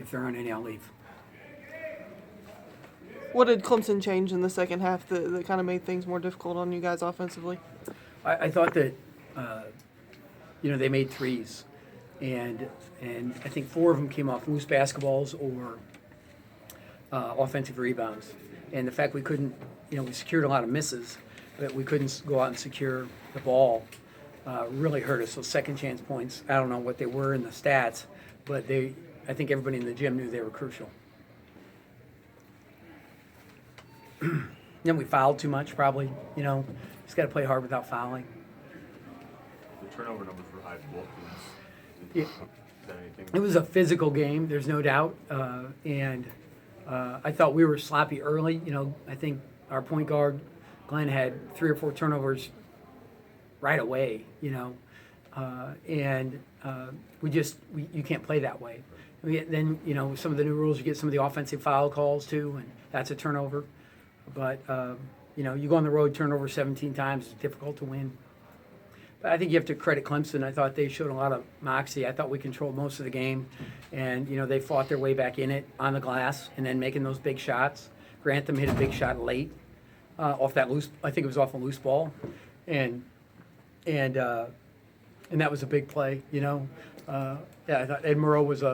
if there aren't any, I'll leave. What did Clemson change in the second half that kind of made things more difficult on you guys offensively? I thought that, they made threes, and I think 4 of them came off loose basketballs or offensive rebounds. And the fact we couldn't, we secured a lot of misses, but we couldn't go out and secure the ball really hurt us. Those second chance points, I don't know what they were in the stats, but I think everybody in the gym knew they were crucial. Then we fouled too much, probably. Just got to play hard without fouling. The turnover numbers were high for both teams. Yeah. Is that anything? It was a physical game, there's no doubt. And I thought we were sloppy early. I think our point guard, Glenn, had 3 or 4 turnovers right away, and you can't play that way. Then, some of the new rules, you get some of the offensive foul calls too, and that's a turnover. But, you go on the road, turnover 17 times, it's difficult to win. But I think you have to credit Clemson. I thought they showed a lot of moxie. I thought we controlled most of the game. And, they fought their way back in it on the glass and then making those big shots. Grantham hit a big shot late off that loose, I think it was off a loose ball. And that was a big play, I thought Ed Murrow was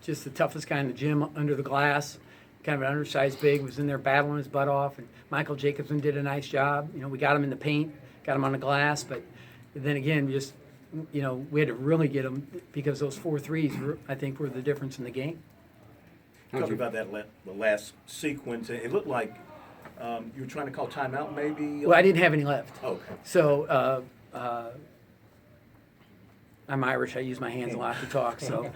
just the toughest guy in the gym under the glass. Kind of an undersized big, was in there battling his butt off, and Michael Jacobson did a nice job. We got him in the paint, got him on the glass, but then again, we had to really get him because those 4 threes, I think, were the difference in the game. Talking about that the last sequence, it looked like you were trying to call timeout, maybe. Well, I didn't have any left. Okay. So I'm Irish. I use my hands a lot to talk, so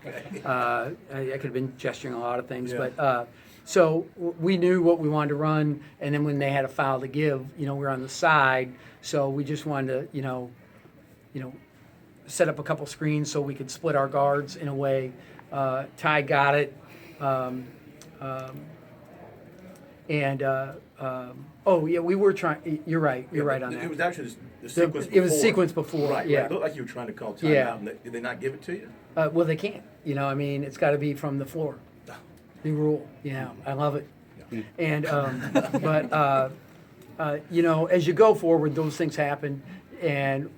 I could have been gesturing a lot of things, Yeah. but. So we knew what we wanted to run, and then when they had a foul to give, we were on the side, so we just wanted to, set up a couple screens so we could split our guards in a way. Ty got it, we were trying. You're right. You're right on that. It was actually the sequence before. It was a sequence before. Right. Yeah. It looked like you were trying to call timeout. Yeah. Did they not give it to you? Well, they can't. It's got to be from the floor. New rule. I love it. Yeah. And as you go forward, those things happen, and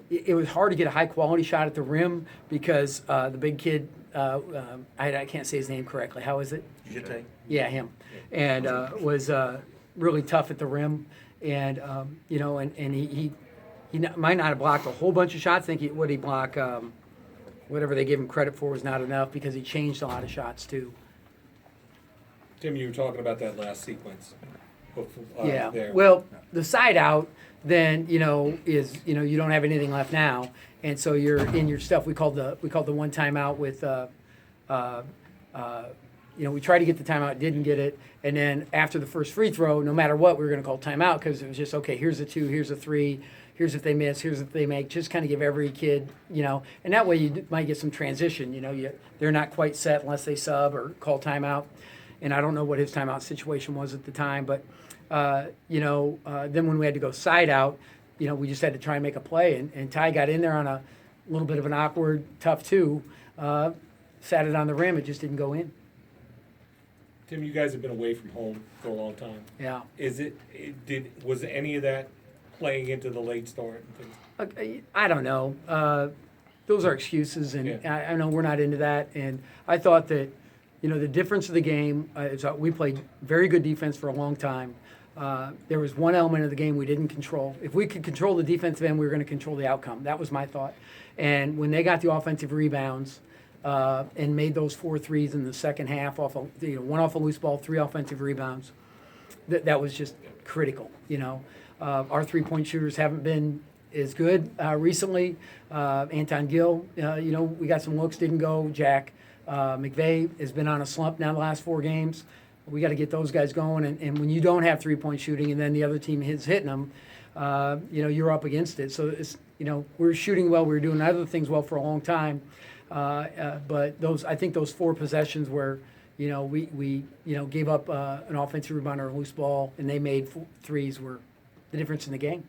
it was hard to get a high quality shot at the rim because the big kid, I can't say his name correctly. How is it? Jite? Yeah, him, and was really tough at the rim, and and he might not have blocked a whole bunch of shots. I think what he block. Whatever they gave him credit for was not enough because he changed a lot of shots too. Tim, you were talking about that last sequence. There. Well, the side out then is you don't have anything left now, and so you're in your stuff. We called the one timeout with we tried to get the timeout, didn't get it, and then after the first free throw, no matter what, we were going to call timeout because it was just okay. Here's a 2, here's a 3. Here's if they miss, here's if they make. Just kind of give every kid, and that way you might get some transition. They're not quite set unless they sub or call timeout. And I don't know what his timeout situation was at the time, but then when we had to go side out, we just had to try and make a play. And Ty got in there on a little bit of an awkward, tough 2, sat it on the rim. It just didn't go in. Tim, you guys have been away from home for a long time. Yeah. Was any of that playing into the late start and things? I don't know. Those are excuses, and Yeah. I know we're not into that. And I thought that, the difference of the game is we played very good defense for a long time. There was one element of the game we didn't control. If we could control the defensive end, we were going to control the outcome. That was my thought. And when they got the offensive rebounds and made those 4 threes in the second half, one off a loose ball, 3 offensive rebounds, that was just critical. Our 3-point shooters haven't been as good recently. Anton Gill, we got some looks, didn't go. Jack McVeigh has been on a slump now the last 4 games. We got to get those guys going. And when you don't have 3-point shooting and then the other team is hitting them, you're up against it. So it's, we're shooting well. We were doing other things well for a long time. But I think those 4 possessions where, we gave up an offensive rebound or a loose ball and they made 3s were the difference in the game.